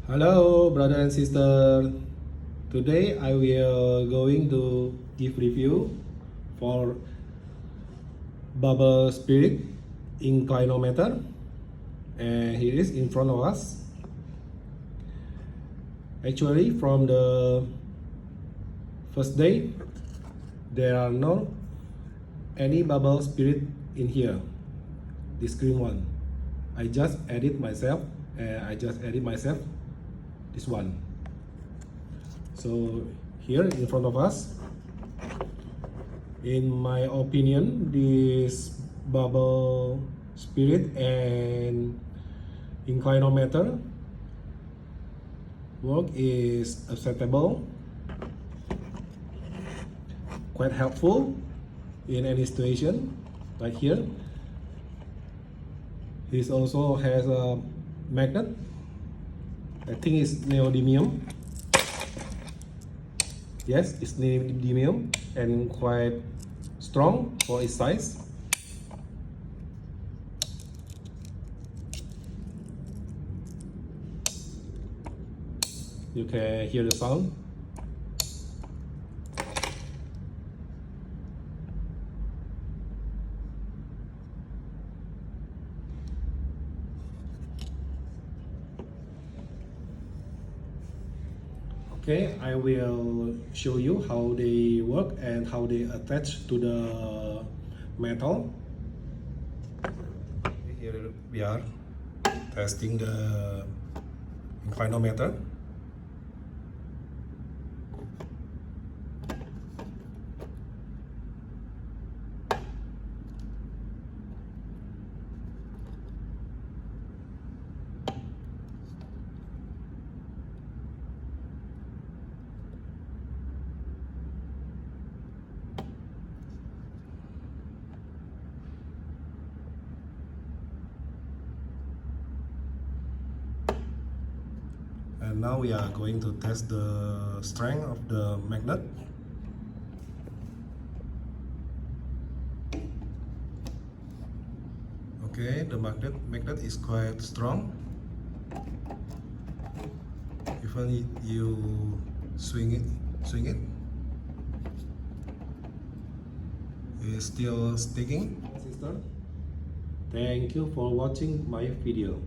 Hello, brother and sister. Today I will going to give review for bubble spirit incLinometer, and here is in front of us. Actually, from the first day, there are no any bubble spirit in here. This green one, I just added myself, this one. So here in front of us, in my opinion, this bubble spirit and incLinometer work is acceptable, quite helpful in any situation. Like here, this also has a magnet. I think it's neodymium. Yes, it's neodymium and quite strong for its size. You can hear the sound. Okay, I will show you how they work and how they attach to the metal. Here we are testing the incLinometer. And now we are going to test the strength of the magnet. Okay, the magnet is quite strong. Even you swing it, it's still sticking. Sister, thank you for watching my video.